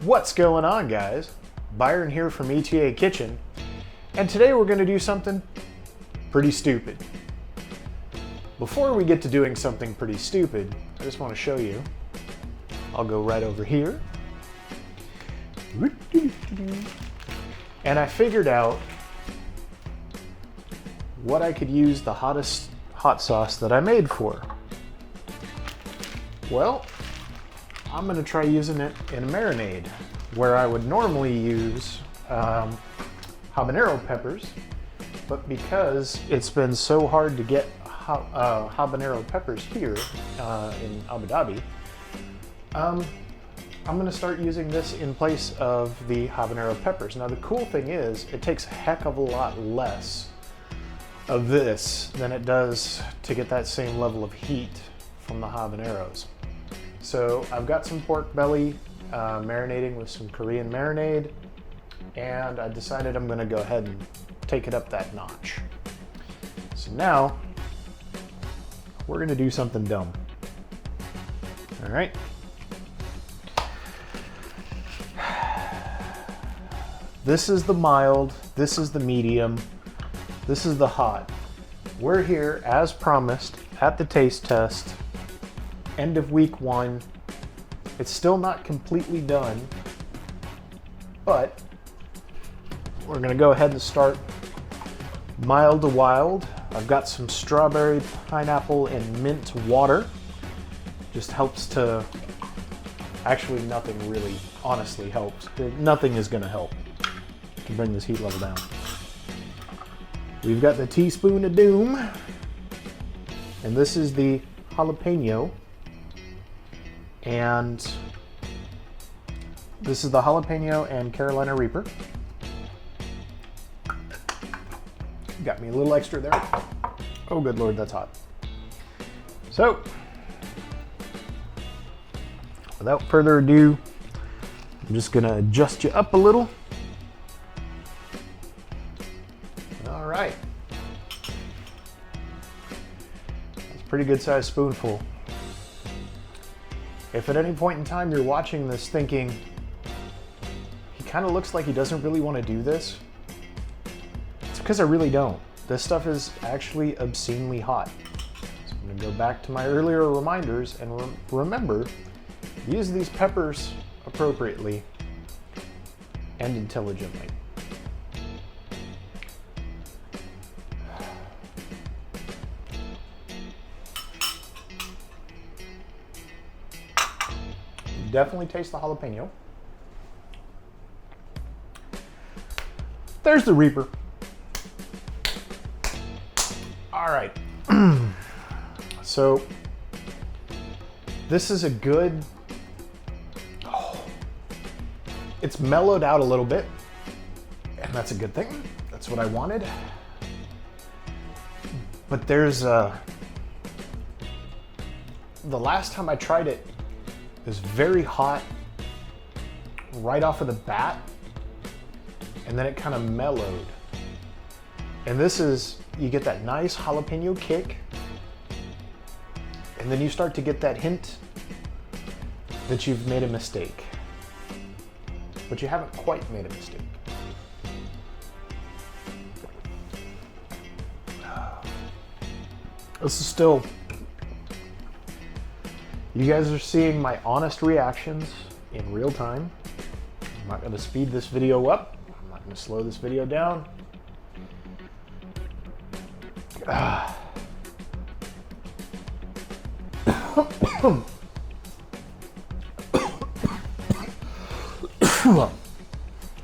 What's going on, guys? Byron here from ETA Kitchen, and today we're going to do something pretty stupid. Before we get to doing something pretty stupid, I just want to show you. I'll go right over here. And I figured out what I could use the hottest hot sauce that I made for. Well, I'm going to try using it in a marinade, where I would normally use habanero peppers, but because it's been so hard to get habanero peppers here in Abu Dhabi, I'm going to start using this in place of the habanero peppers. Now the cool thing is, it takes a heck of a lot less of this than it does to get that same level of heat from the habaneros. So I've got some pork belly marinating with some Korean marinade, and I decided I'm going to go ahead and take it up that notch. So now we're going to do something dumb. All right. This is the mild, this is the medium, this is the hot. We're here, as promised, at the taste test, end of week 1. It's still not completely done, but we're gonna go ahead and start mild to wild. I've got some strawberry, pineapple, and mint water. Just helps to, actually nothing really honestly helps. Nothing is gonna help to bring this heat level down. We've got the teaspoon of doom, and this is the jalapeno, and this is the jalapeno and Carolina Reaper. Got me a little extra there. Oh good Lord, that's hot. So, without further ado, I'm just gonna adjust you up a little. All right. That's a pretty good sized spoonful. If at any point in time you're watching this thinking, he kind of looks like he doesn't really want to do this, it's because I really don't. This stuff is actually obscenely hot. So I'm going to go back to my earlier reminders and remember, use these peppers appropriately and intelligently. Definitely taste the jalapeno. There's the Reaper. All right. So this is a good, it's mellowed out a little bit, and that's a good thing. That's what I wanted. But there's the last time I tried it, it was very hot right off of the bat, and then it kind of mellowed. And this is, you get that nice jalapeno kick, and then you start to get that hint that you've made a mistake. But you haven't quite made a mistake. This is still, you guys are seeing my honest reactions in real time. I'm not going to speed this video up. I'm not going to slow this video down.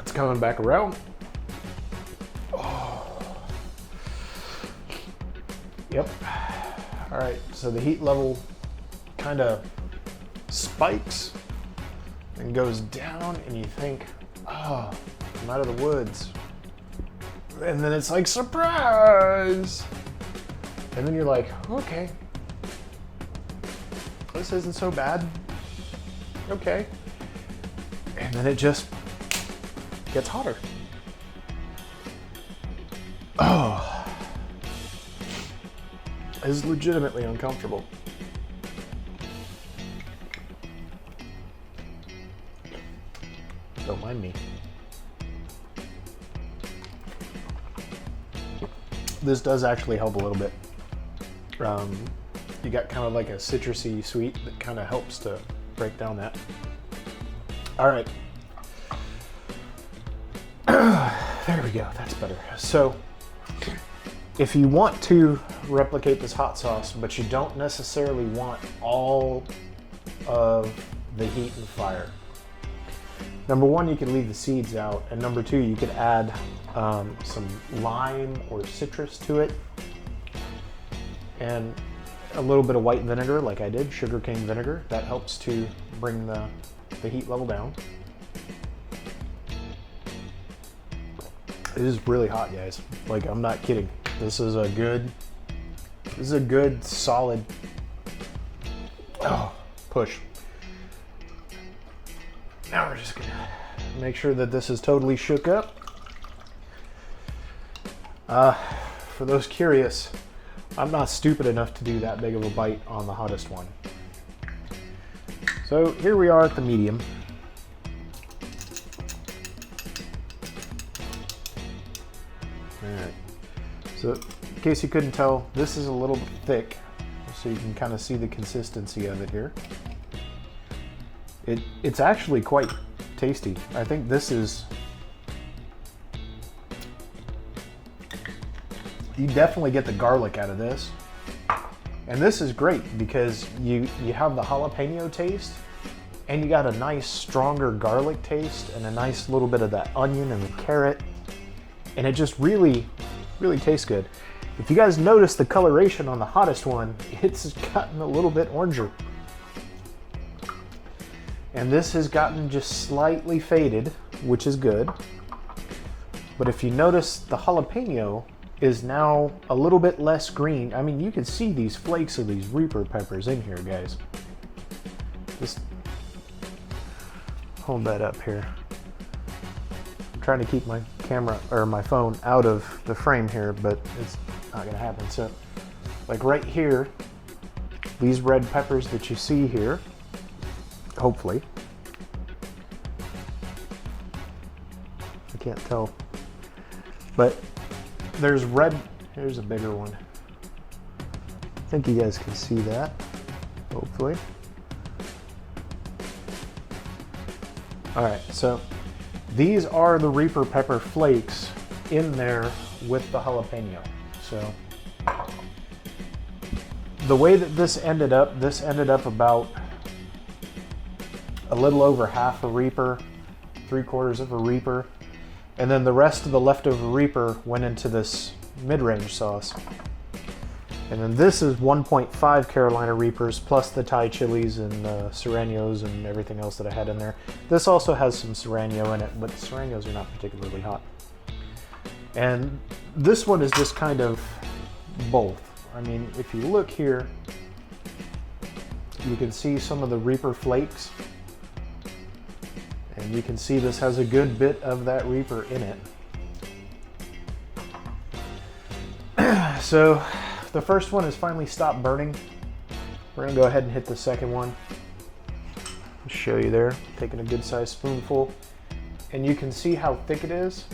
It's coming back around. Yep. All right, so the heat level kind of spikes and goes down, and you think, oh, I'm out of the woods. And then it's like, surprise! And then you're like, okay, this isn't so bad. Okay. And then it just gets hotter. Oh. Is legitimately uncomfortable. Don't mind me. This does actually help a little bit. You got kind of like a citrusy sweet that kind of helps to break down that. All right. There we go, that's better. So if you want to replicate this hot sauce, but you don't necessarily want all of the heat and fire, number one, you could leave the seeds out, and number two, you could add some lime or citrus to it, and a little bit of white vinegar like I did, sugarcane vinegar. That helps to bring the heat level down. It is really hot, guys. Like, I'm not kidding. This is a good solid push. Now we're just gonna make sure that this is totally shook up. For those curious, I'm not stupid enough to do that big of a bite on the hottest one. So here we are at the medium. Alright, so in case you couldn't tell, this is a little bit thick, so you can kind of see the consistency of it here. It's actually quite tasty. I think this is, you definitely get the garlic out of this. And this is great because you have the jalapeno taste, and you got a nice stronger garlic taste and a nice little bit of that onion and the carrot. And it just really, really tastes good. If you guys notice the coloration on the hottest one, it's gotten a little bit oranger. And this has gotten just slightly faded, which is good. But if you notice, the jalapeno is now a little bit less green. I mean, you can see these flakes of these Reaper peppers in here, guys. Just hold that up here. I'm trying to keep my camera or my phone out of the frame here, but it's not gonna happen. So like right here, these red peppers that you see here, hopefully, I can't tell, but there's red, here's a bigger one. I think you guys can see that, hopefully. All right, so these are the Reaper pepper flakes in there with the jalapeno. So the way that this ended up about a little over half a Reaper, 3/4 of a Reaper, and then the rest of the leftover Reaper went into this mid-range sauce. And then this is 1.5 Carolina Reapers plus the Thai chilies and serranos and everything else that I had in there. This also has some serrano in it, but the serranos are not particularly hot. And this one is just kind of both. I mean, if you look here, you can see some of the Reaper flakes. And you can see this has a good bit of that Reaper in it. So the first one has finally stopped burning. We're gonna go ahead and hit the second one. I'll show you there, taking a good sized spoonful. And you can see how thick it is.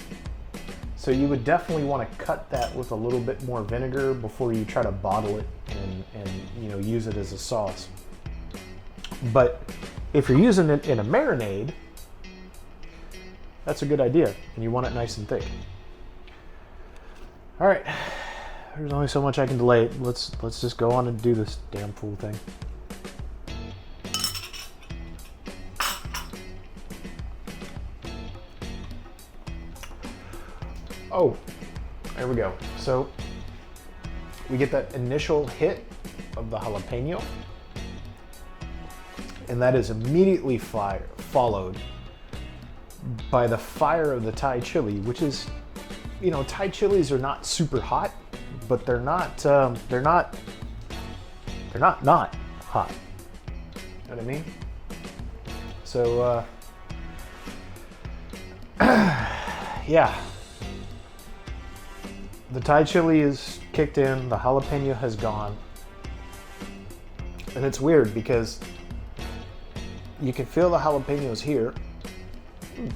So you would definitely want to cut that with a little bit more vinegar before you try to bottle it and you know, use it as a sauce. But if you're using it in a marinade, that's a good idea, and you want it nice and thick. All right, there's only so much I can delay it. Let's just go on and do this damn fool thing. Oh, there we go. So we get that initial hit of the jalapeno, and that is immediately followed by the fire of the Thai chili, which is, you know, Thai chilies are not super hot, but they're not hot. You know what I mean? So yeah, the Thai chili is kicked in, the jalapeno has gone, and it's weird because you can feel the jalapenos here,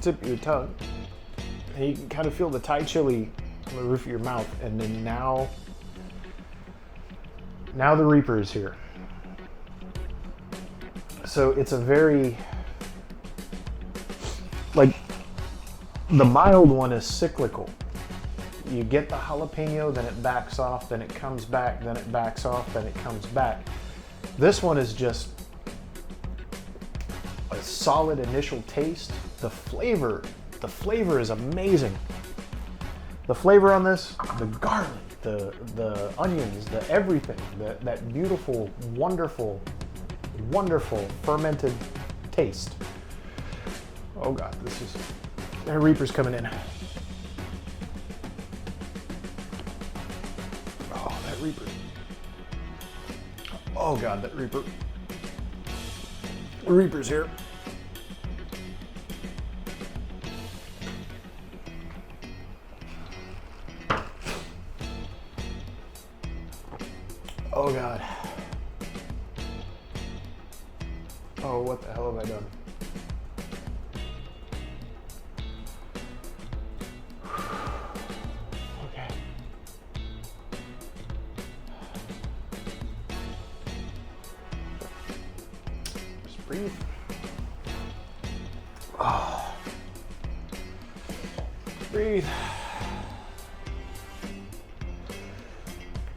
tip of your tongue. And you can kind of feel the Thai chili on the roof of your mouth. And then now the Reaper is here. So it's a very, like, the mild one is cyclical. You get the jalapeno, then it backs off, then it comes back, then it backs off, then it comes back. This one is just a solid initial taste. The flavor is amazing. The flavor on this, the garlic, the onions, the everything, that beautiful, wonderful, wonderful fermented taste. Oh God, that Reaper's coming in. Oh, that Reaper. Oh God, that Reaper. The Reaper's here. Oh God. Oh, what the hell have I done? Okay. Just breathe. Oh. Breathe.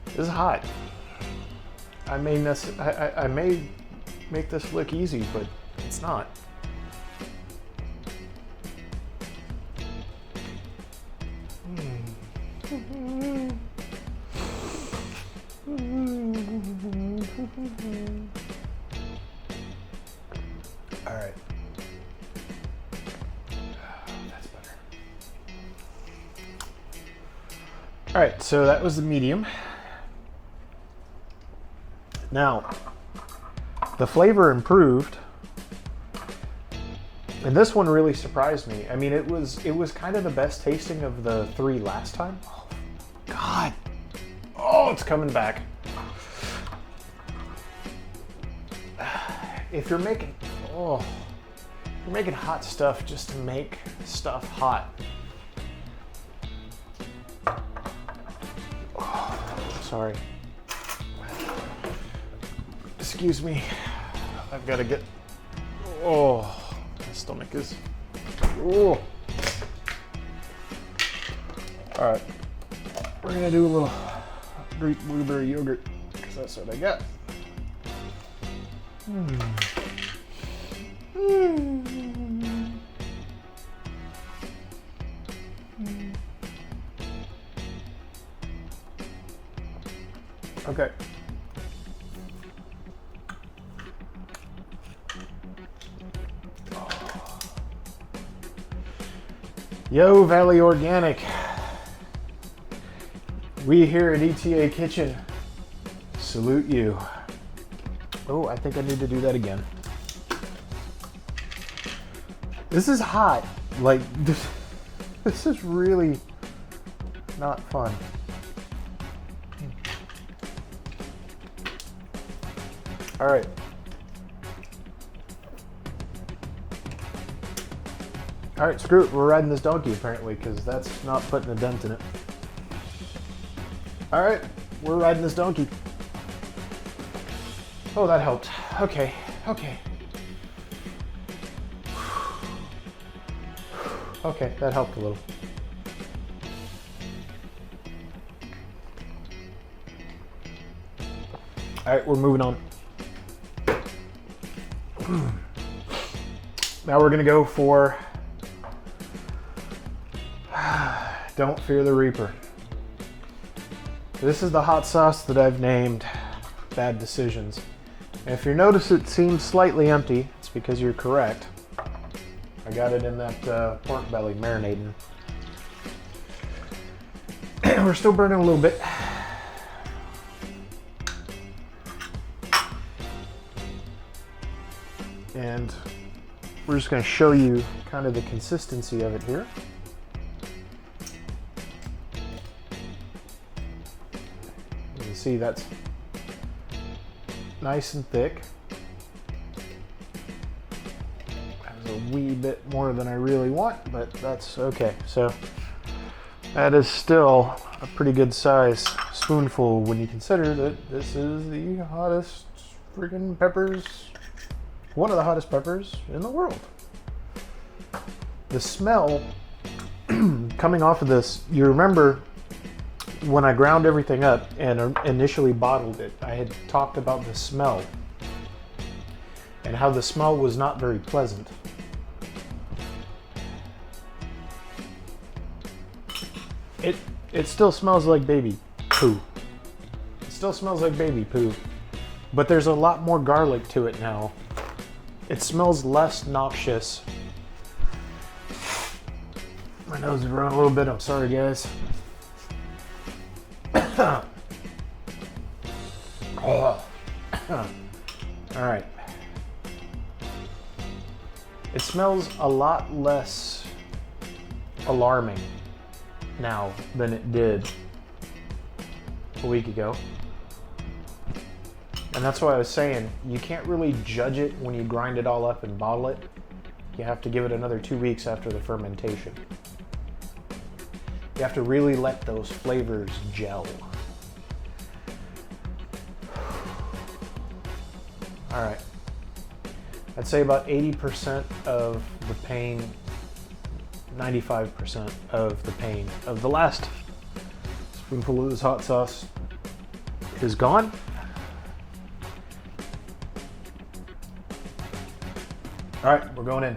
This is hot. I may make this look easy, but it's not. All right. That's better. All right, so that was the medium. Now, the flavor improved, and this one really surprised me. I mean, it was kind of the best tasting of the three last time. Oh, God. Oh, it's coming back. If you're making hot stuff just to make stuff hot. Oh, sorry. Excuse me, I've got to get, oh, my stomach is, oh. All right, we're gonna do a little Greek blueberry yogurt, because that's what I got. Okay. Yo, Valley Organic. We here at ETA Kitchen salute you. Oh, I think I need to do that again. This is hot. Like, this is really not fun. All right. All right, screw it. We're riding this donkey apparently, because that's not putting a dent in it. All right, we're riding this donkey. Oh, that helped. Okay, okay. Okay, that helped a little. All right, we're moving on. Now we're gonna go for Don't Fear the Reaper. This is the hot sauce that I've named Bad Decisions. And if you notice it seems slightly empty, it's because you're correct. I got it in that pork belly marinating. We're still burning a little bit. And we're just going to show you kind of the consistency of it here. You can see that's nice and thick. Has a wee bit more than I really want, but that's okay. So that is still a pretty good size spoonful when you consider that this is the hottest freaking peppers, one of the hottest peppers in the world. The smell coming off of this, you remember when I ground everything up and initially bottled it, I had talked about the smell and how the smell was not very pleasant. It still smells like baby poo. It still smells like baby poo, but there's a lot more garlic to it now. It smells less noxious. My nose is running a little bit, I'm sorry guys. All right. It smells a lot less alarming now than it did a week ago. And that's why I was saying, you can't really judge it when you grind it all up and bottle it. You have to give it another 2 weeks after the fermentation. You have to really let those flavors gel. All right. I'd say about 80% of the pain, 95% of the pain of the last spoonful of this hot sauce is gone. All right, we're going in.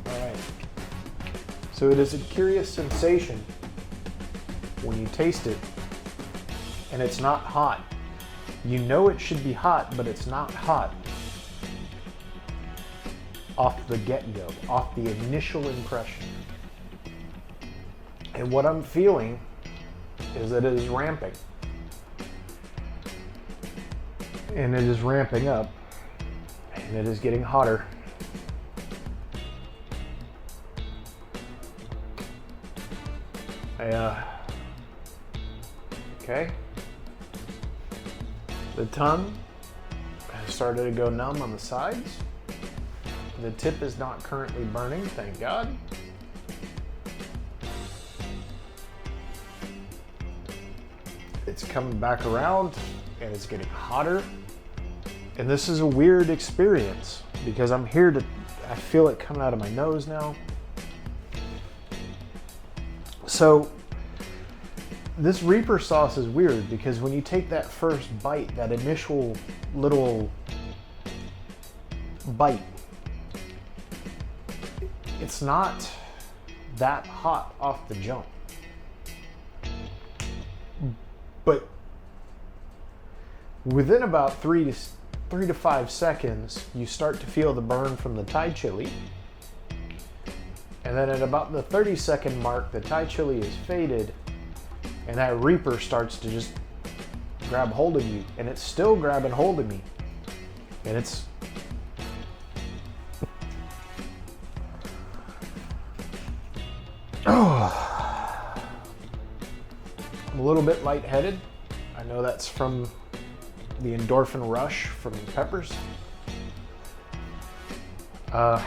All right. So it is a curious sensation when you taste it and it's not hot. You know it should be hot, but it's not hot off the get-go, off the initial impression. And what I'm feeling is that it is ramping. And it is ramping up, and it is getting hotter. Okay. The tongue has started to go numb on the sides. The tip is not currently burning, thank God. It's coming back around and it's getting hotter. And this is a weird experience because I feel it coming out of my nose now. So this Reaper sauce is weird because when you take that first bite, that initial little bite, it's not that hot off the jump. But within about 3 to 5 seconds, you start to feel the burn from the Thai chili. And then at about the 30-second mark, the Thai chili is faded and that Reaper starts to just grab hold of you. And it's still grabbing hold of me. And it's... Oh. I'm a little bit lightheaded. I know that's from the endorphin rush from the peppers. Sorry,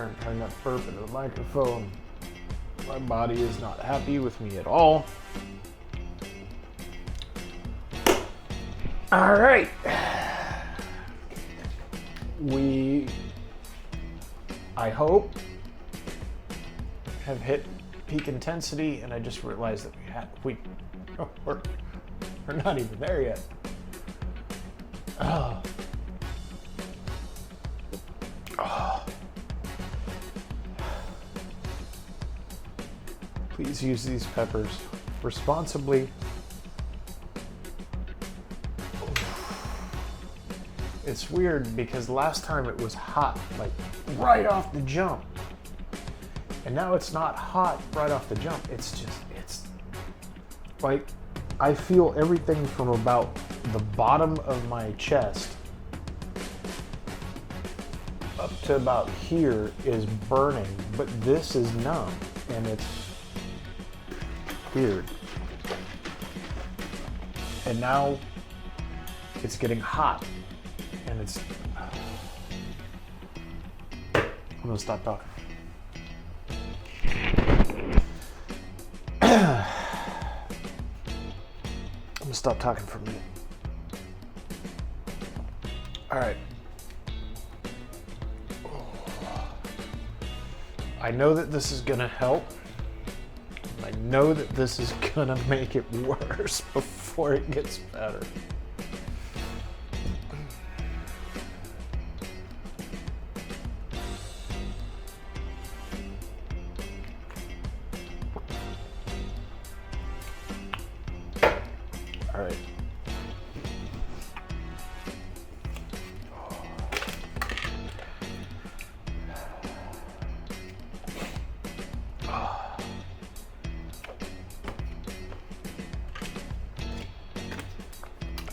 I'm trying not to burp into the microphone. My body is not happy with me at all. All right. I hope, have hit peak intensity, and I just realized that we're not even there yet. Oh. Oh. Please use these peppers responsibly. It's weird because last time it was hot, like right off the jump. And now it's not hot right off the jump. It's like, I feel everything from about the bottom of my chest up to about here is burning, but this is numb. and it's weird. And now it's getting hot, and it's... I'm gonna stop talking. I'm gonna stop talking for a minute. All right. I know that this is gonna help. I know that this is gonna make it worse before it gets better. All right.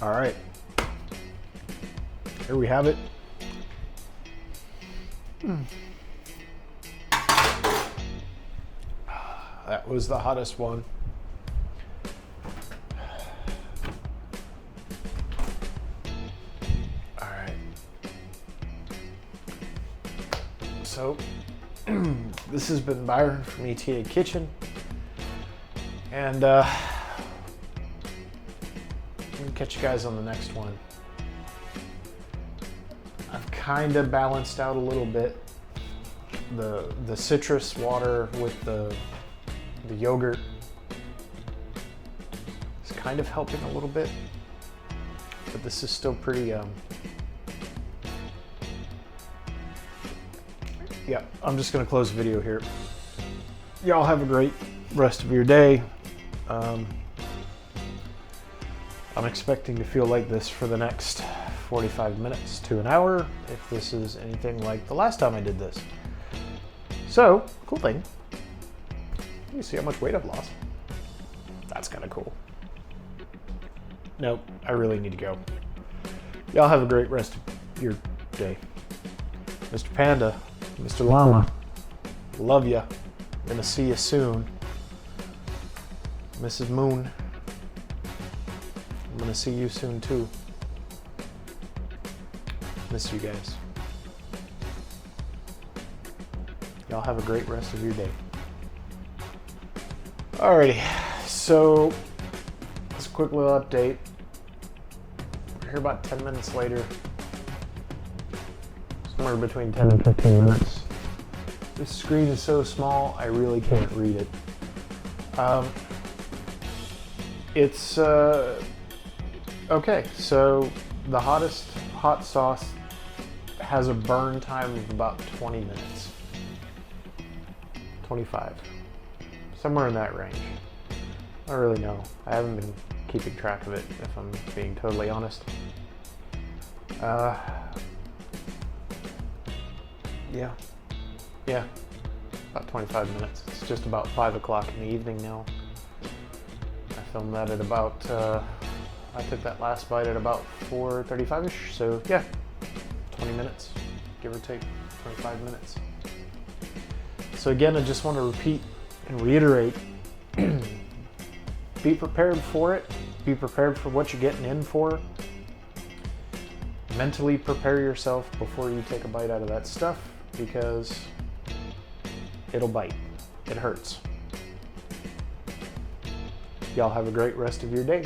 All right, here we have it. That was the hottest one. All right. So this has been Byron from ETA Kitchen, and catch you guys on the next one. I've kind of balanced out a little bit the citrus water with the yogurt. It's kind of helping a little bit, but this is still pretty yeah, I'm just gonna close the video here. Y'all have a great rest of your day. I'm expecting to feel like this for the next 45 minutes to an hour, if this is anything like the last time I did this. So, cool thing, you see how much weight I've lost. That's kind of cool. Nope, I really need to go. Y'all have a great rest of your day. Mr. Panda, Mr. Llama, love ya. Gonna see you soon. Mrs. Moon, I'm gonna see you soon too. Miss you guys. Y'all have a great rest of your day. Alrighty, so just a quick little update. We're here about 10 minutes later. Somewhere between 10 and 15 minutes. This screen is so small, I really can't read it. It's okay, so the hot sauce has a burn time of about 20 minutes. 25. Somewhere in that range. I don't really know. I haven't been keeping track of it, if I'm being totally honest. Yeah, about 25 minutes. It's just about 5 o'clock in the evening now. I filmed that at about, I took that last bite at about 4:35ish, so yeah, 20 minutes, give or take, 25 minutes. So again, I just want to repeat and reiterate, be prepared for it, be prepared for what you're getting in for. Mentally prepare yourself before you take a bite out of that stuff, because it'll bite, it hurts. Y'all have a great rest of your day.